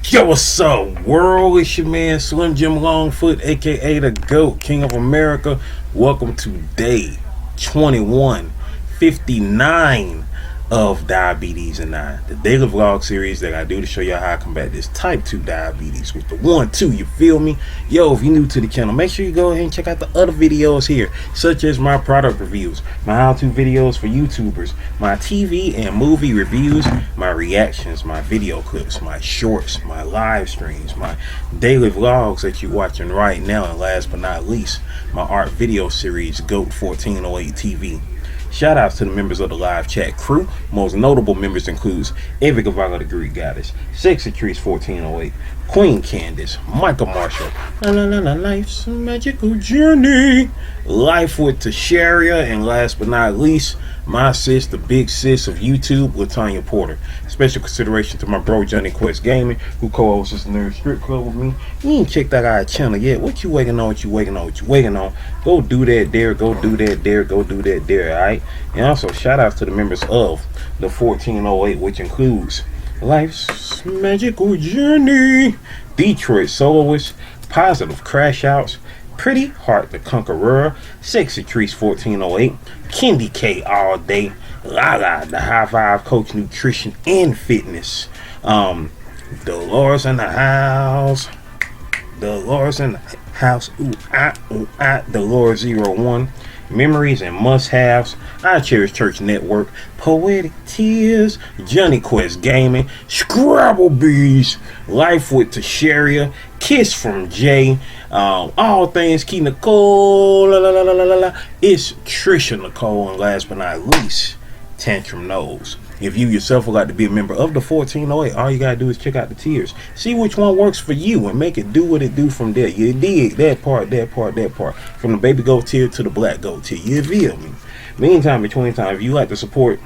Yo, what's up, world? It's your man Slim Jim Longfoot, aka the GOAT, King of America. Welcome to day 2159 of Diabetes and I, the daily vlog series that I do to show y'all how I combat this type 2 diabetes with the 1-2, you feel me? Yo, if you're new to the channel, make sure you go ahead and check out the other videos here, such as my product reviews, my how-to videos for YouTubers, my TV and movie reviews, my reactions, my video clips, my shorts, my live streams, my daily vlogs that you're watching right now, and last but not least, my art video series, GOAT 1408 TV. Shoutouts to the members of the live chat crew. Most notable members includes Avid the Greek Goddess, Sexy Trees 1408, Queen Candace, Michael Marshall, Life's a Magical Journey, Life with Tasharia, and last but not least, my sis, the big sis of YouTube, Latanya Porter. Special consideration to my bro Johnny Quest Gaming, who co-hosts this Nerd Strip Club with me. You ain't checked out our channel yet. What you waiting on? What you waiting on? What you waiting on? Go do that there. Go do that there. Go do that there. Alright. And also shout outs to the members of the 1408, which includes Life's Magical Journey, Detroit Soloist, Positive Crash Outs, Pretty Heart the Conqueror, Sexy Trees 1408, Kendi K All Day, Lala the High Five Coach Nutrition and Fitness, Dolores in the house, Dolores in the house, Dolores 01, Memories and Must-Haves, I Cherish Church Network, Poetic Tears, Johnny Quest Gaming, Scrabble Bees, Life with Tasharia, Kiss from Jay, All Things Kee Nycole, it's Trisha Nicole, and last but not least, Tantrum Nose. If you yourself would like to be a member of the 1408, all you gotta do is check out the tiers, see which one works for you, and make it do what it do from there. You dig that part, from the baby goat tier to the black goat tier. You feel me? Meantime, between time, if you like to support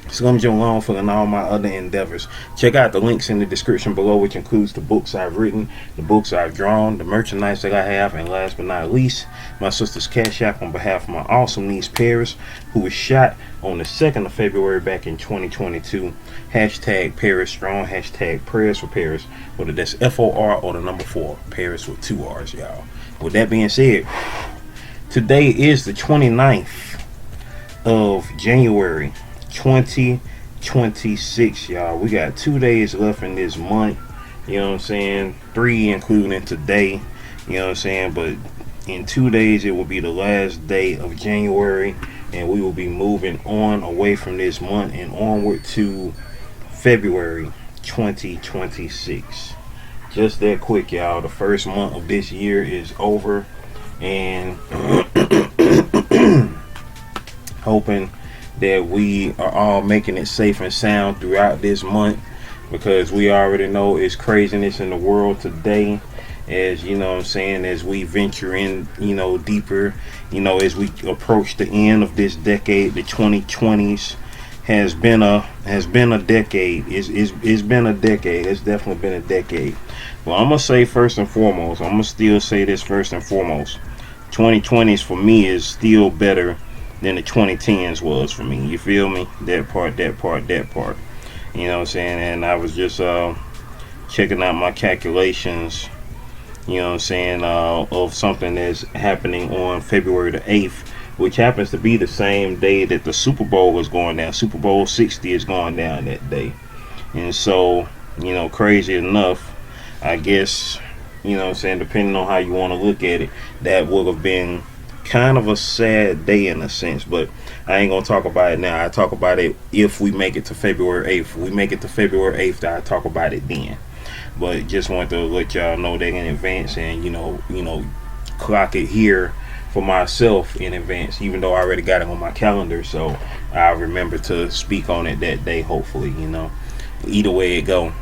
Slim Jim Longfoot and all my other endeavors, check out the links in the description below, which includes the books I've written, the books I've drawn, the merchandise that I have, and last but not least, my sister's Cash App on behalf of my awesome niece Paris, who was shot on the 2nd of February back in 2022. Hashtag Paris Strong, hashtag Prayers for Paris, whether that's FOR or the number 4, Paris with 2 R's, y'all. With that being said, today is the 29th of January 2026, y'all. We got 2 days left in this month, you know what I'm saying, 3 including today, you know what I'm saying, but in 2 days it will be the last day of January, and we will be moving on away from this month and onward to February 2026. Just that quick, y'all. The first month of this year is over, and hoping that we are all making it safe and sound throughout this month, because we already know it's craziness in the world today, as you know what I'm saying, as we venture in, you know, deeper, you know, as we approach the end of this decade. The 2020s has been a decade. It's been a decade. It's definitely been a decade. Well, I'm gonna say first and foremost, I'm gonna still say this first and foremost, 2020s for me is still better than the 2010s was for me. You feel me? That part. You know what I'm saying? And I was just checking out my calculations, you know what I'm saying, of something that's happening on February the 8th, which happens to be the same day that the Super Bowl is going down. Super Bowl 60 is going down that day. And so, you know, crazy enough, I guess, you know what I'm saying, depending on how you want to look at it, that would have been kind of a sad day in a sense, but I ain't gonna talk about it now. I talk about it if we make it to February 8th. If we make it to February 8th, I talk about it then. But just want to let y'all know that in advance, and you know, clock it here for myself in advance, even though I already got it on my calendar, so I'll remember to speak on it that day, hopefully. You know, either way it go,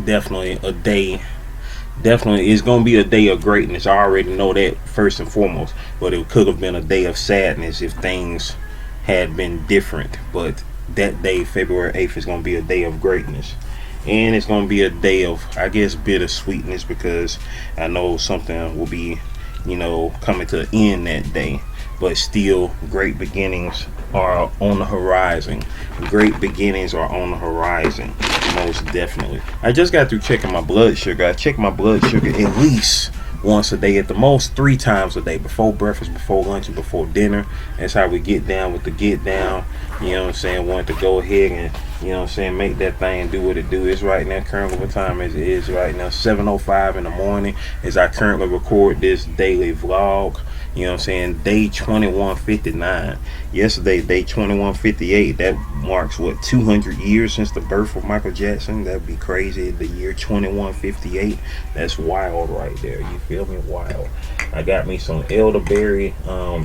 definitely a day. Definitely, it's going to be a day of greatness. I already know that first and foremost. But it could have been a day of sadness if things had been different. But that day, February 8th, is going to be a day of greatness. And it's going to be a day of, I guess, bittersweetness, because I know something will be, you know, coming to an end that day. but still great beginnings are on the horizon. Great beginnings are on the horizon, most definitely. I just got through checking my blood sugar. I check my blood sugar at least once a day, at the most 3 times a day, before breakfast, before lunch, and before dinner. That's how we get down with the get down. You know what I'm saying? Want to go ahead and, you know what I'm saying, make that thing do what it do. It's right now, currently, what time is it? It's right now 7:05 in the morning as I currently record this daily vlog. You know what I'm saying? Day 2159. Yesterday, day 2158. That marks, what, 200 years since the birth of Michael Jackson? That'd be crazy. The year 2158. That's wild right there. You feel me? Wild. I got me some elderberry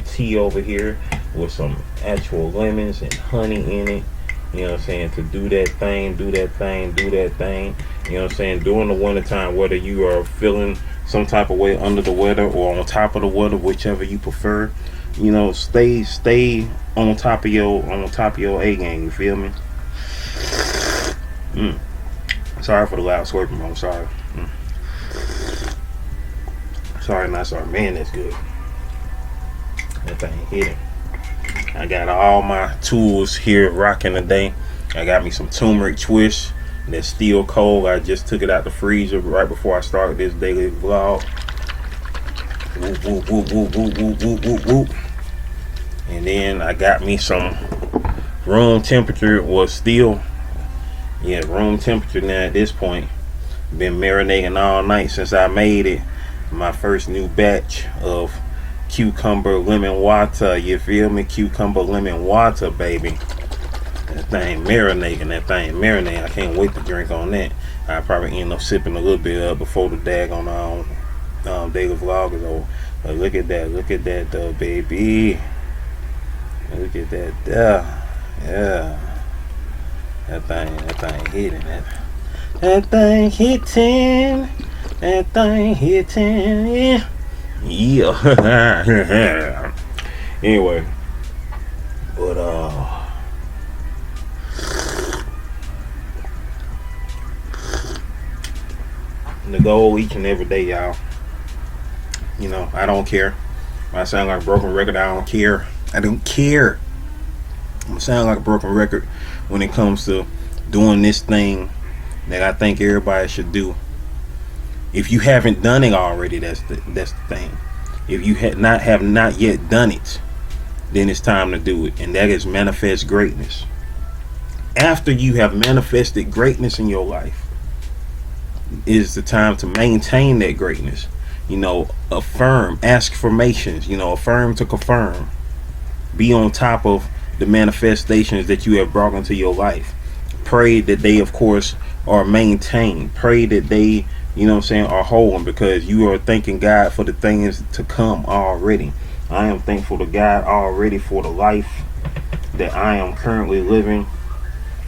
tea over here with some actual lemons and honey in it. You know what I'm saying? To do that thing, do that thing, do that thing. You know what I'm saying? During the wintertime, whether you are feeling some type of way under the weather or on top of the weather, whichever you prefer, you know, stay on top of your A game. You feel me? Sorry for the loud slurping, I'm sorry. Sorry, not sorry. Man, that's good. That thing hitting. I got all my tools here rocking today. I got me some turmeric twist that's still cold. I just took it out the freezer right before I started this daily vlog. Whoop, whoop, whoop, whoop, whoop, whoop, whoop, whoop, whoop. And then I got me some room temperature, room temperature now at this point. Been marinating all night since I made it. My first new batch of cucumber lemon water. You feel me? Cucumber lemon water, baby. That thing marinating. I can't wait to drink on that. I probably end up sipping a little bit up before the daggone daily vlog is over. But look at that though, baby. Look at that there. Yeah. That thing hitting. That thing hitting. That thing hitting. Yeah. Anyway. But the goal each and every day, y'all. You know, I don't care. If I sound like a broken record, I don't care. I don't care. I sound like a broken record when it comes to doing this thing that I think everybody should do. If you haven't done it already, that's the thing. If you have not yet done it, then it's time to do it, and that is manifest greatness. After you have manifested greatness in your life, is the time to maintain that greatness. You know, affirm, ask affirmations. You know, affirm to confirm. Be on top of the manifestations that you have brought into your life. Pray that they, of course, are maintained. Pray that they, you know what I'm saying, are whole, because you are thanking God for the things to come already. I am thankful to God already for the life that I am currently living,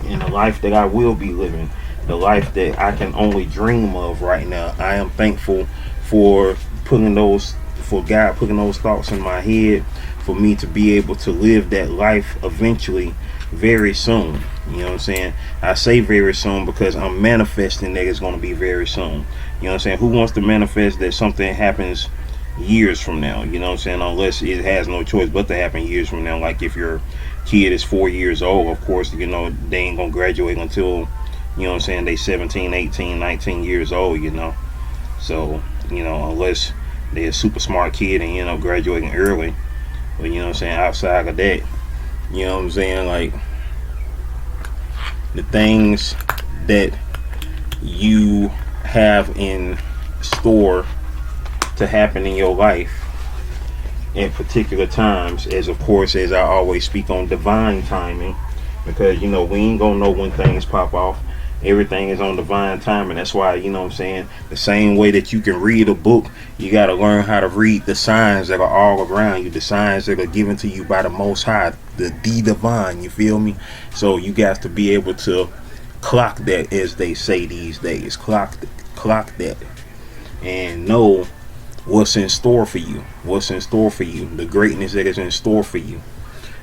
and the life that I will be living, the life that I can only dream of right now. I am thankful for God putting those thoughts in my head, for me to be able to live that life eventually, very soon. You know what I'm saying? I say very soon because I'm manifesting that it's going to be very soon. You know what I'm saying? Who wants to manifest that something happens years from now? You know what I'm saying? Unless it has no choice but to happen years from now. Like if your kid is 4 years old, of course, you know, they ain't going to graduate until, you know what I'm saying, they 17, 18, 19 years old, you know. So, you know, unless they're a super smart kid and, you know, graduating early. But, you know what I'm saying, outside of that, you know what I'm saying, like, the things that you have in store to happen in your life at particular times, as of course, as I always speak on divine timing, because, you know, we ain't gonna know when things pop off. Everything is on divine timing. That's why, you know what I'm saying, the same way that you can read a book, you got to learn how to read the signs that are all around you, the signs that are given to you by the Most High, the divine, you feel me? So you got to be able to clock that, as they say these days. Clock that and know what's in store for you. What's in store for you, the greatness that is in store for you.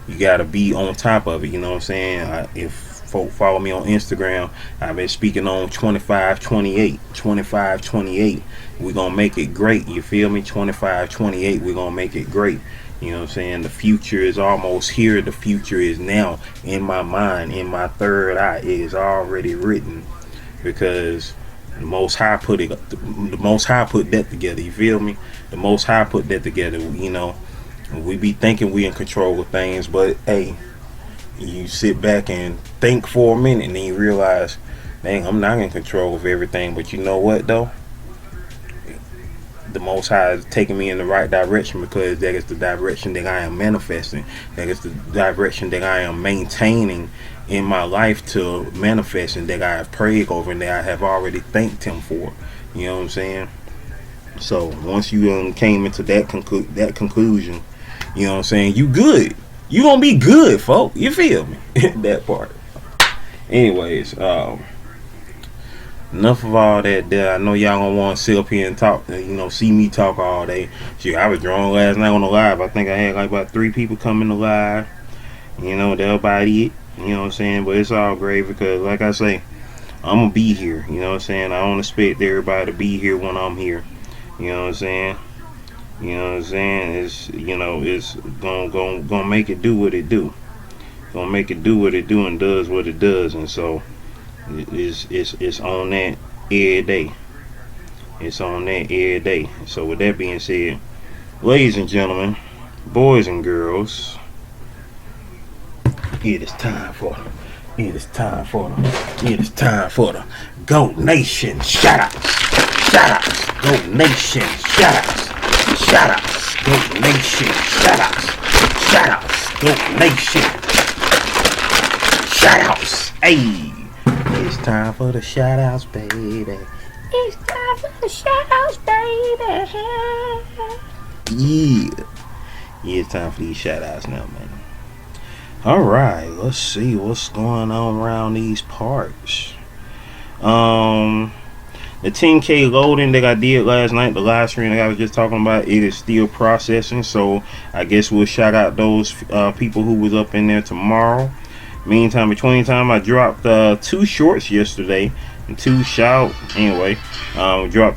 You got to be on top of it. You know what I'm saying? If folk follow me on Instagram, I've been speaking on 25-28. We're gonna make it great. You feel me? 25-28. We're gonna make it great. You know what I'm saying? The future is almost here. The future is now in my mind, in my third eye. It is already written, because the Most High put it. The Most High put that together. You feel me? The Most High put that together. You know, we be thinking we in control of things, but hey, you sit back and think for a minute, and then you realize, dang, I'm not in control of everything. But you know what though? The Most High is taking me in the right direction, because that is the direction that I am manifesting. That is the direction that I am maintaining in my life to manifest, and that I have prayed over, and that I have already thanked Him for. You know what I'm saying? So once you came into that conclusion, you know what I'm saying, you good. You gonna be good, folk. You feel me? That part. Anyways, enough of all that there. I know y'all gonna want to sit up here and talk, you know, see me talk all day. Shit, I was drunk last night on the live. I think I had like about 3 people come in the live. You know, that's about it. You know what I'm saying? But it's all great, because like I say, I'm gonna be here. You know what I'm saying? I don't expect everybody to be here when I'm here. You know what I'm saying? You know what I'm saying? It's, you know, it's gonna make it do what it do. Gonna make it do what it do, and does what it does. And so it's on that every day. It's on that every day. So with that being said, ladies and gentlemen, boys and girls, it is time for the GOAT Nation shoutouts. GOAT Nation shoutouts. GOAT Nation shoutouts. GOAT Nation shoutouts. Hey, it's time for the shoutouts, baby. It's time for the shoutouts, baby. Yeah, it's time for these shoutouts now, man. Alright, let's see what's going on around these parts. The 10K loading that I did last night, the live stream that I was just talking about, it is still processing. So I guess we'll shout out those people who was up in there tomorrow. Meantime, between time, I dropped 2 shorts yesterday. And 2 dropped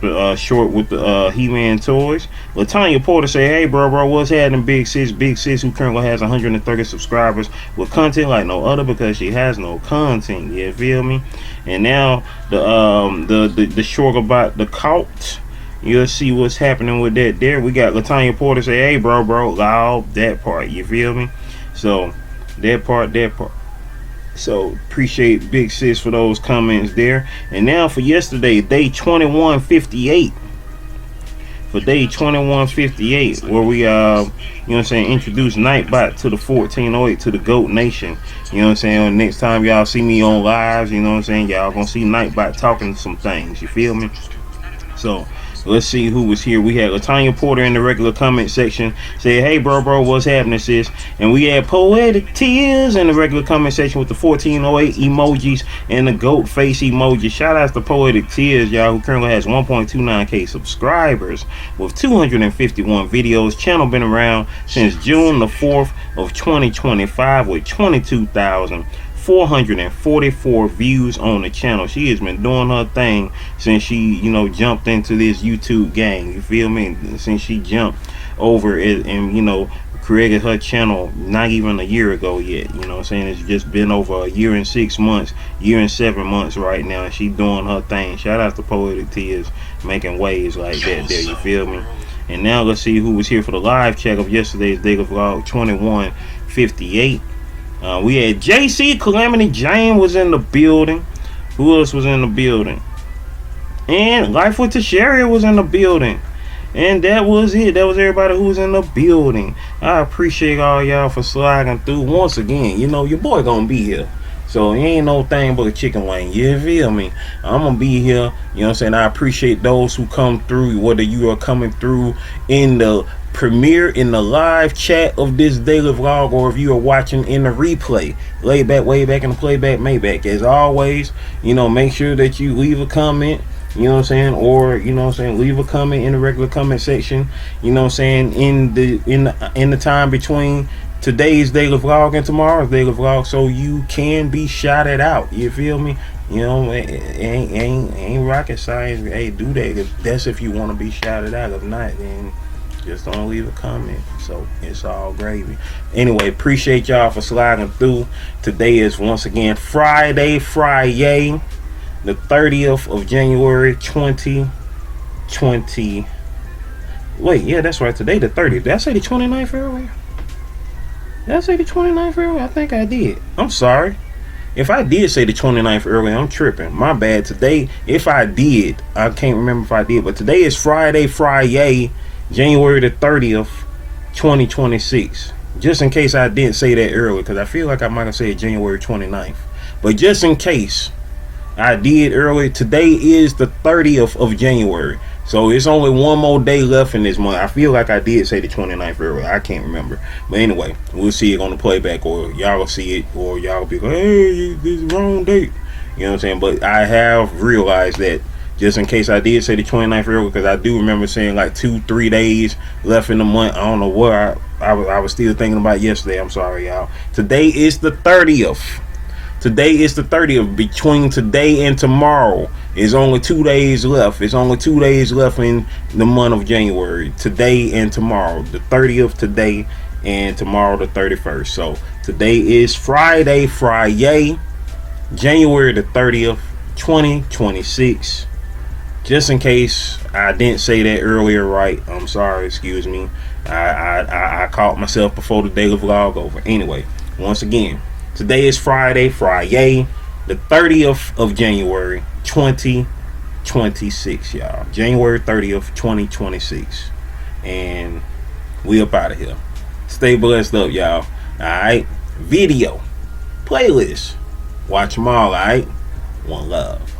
a short with the He-Man toys. Latanya Porter say, hey bro, what's happening, big sis who currently has 130 subscribers with content like no other, because she has no content. You feel me? And now the short about the cult, you'll see what's happening with that there. We got Latanya Porter say, hey bro, loud, that part. You feel me? So that part. So appreciate Big Sis for those comments there. And now for yesterday, day 2158. For day 2158, where we you know what I'm saying, introduced Nightbot to the 1408 to the GOAT Nation. You know what I'm saying? Next time y'all see me on lives, you know what I'm saying, y'all gonna see Nightbot talking some things. You feel me? So let's see who was here. We had Latanya Porter in the regular comment section say, hey bro, what's happening, sis? And we had Poetic Tears in the regular comment section with the 1408 emojis and the goat face emoji. Shout outs to Poetic Tears, y'all, who currently has 1.29k subscribers with 251 videos. Channel been around since June the 4th of 2025 with 22,444 views on the channel. She has been doing her thing since she, you know, jumped into this YouTube game. You feel me? Since she jumped over it and, you know, created her channel not even a year ago yet. You know what I'm saying? It's just been over a year and 6 months, year and 7 months right now, and she doing her thing. Shout out to Poetic Tears making waves like that there. You feel me? And now let's see who was here for the live check of yesterday's daily vlog 2158. We had JC Calamity Jane was in the building. Who else was in the building? And Life with Tasharia was in the building. And that was it. That was everybody who was in the building. I appreciate all y'all for sliding through. Once again, you know, your boy gonna be here. So it ain't no thing but a chicken wing. You feel me? I'm gonna be here. You know what I'm saying? I appreciate those who come through, whether you are coming through in the premiere, in the live chat of this daily vlog, or if you are watching in the replay, way back in the playback, Maybach. As always, you know, make sure that you leave a comment. You know what I'm saying? Or, you know what I'm saying, leave a comment in the regular comment section. You know what I'm saying? In the time between today's daily vlog and tomorrow's daily vlog, so you can be shouted out. You feel me? You know, it ain't rocket science. Hey, do that. That's if you want to be shouted out. If not, then Just don't leave a comment. So it's all gravy. Anyway, appreciate y'all for sliding through. Today is once again Friday, the 30th of January, 2020. Wait, yeah, that's right. Today the 30th. Did I say the 29th earlier? Did I say the 29th earlier? I think I did. I'm sorry. If I did say the 29th earlier, I'm tripping. My bad. Today, if I did, I can't remember if I did, but today is Friday, January the 30th, 2026. Just in case I didn't say that earlier, because I feel like I might have said January 29th. But just in case I did earlier, today is the 30th of January. So it's only one more day left in this month. I feel like I did say the 29th earlier. I can't remember. But anyway, we'll see it on the playback, or y'all will see it, or y'all will be like, hey, this is the wrong date. You know what I'm saying? But I have realized that, just in case I did say the 29th earlier, because I do remember saying like 2-3 days left in the month. I don't know what I was still thinking about yesterday. I'm sorry, y'all. Today is the 30th. Today is the 30th. Between today and tomorrow is only 2 days left. It's only 2 days left in the month of January. Today and tomorrow. The 30th today, and tomorrow the 31st. So today is Friday, January the 30th, 2026. Just in case I didn't say that earlier right, I'm sorry, excuse me. I caught myself before the daily vlog over. Anyway, once again, today is Friday, the 30th of January, 2026, y'all. January 30th, 2026. And we up out of here. Stay blessed up, y'all. Alright? Video. Playlist. Watch them all, alright? One love.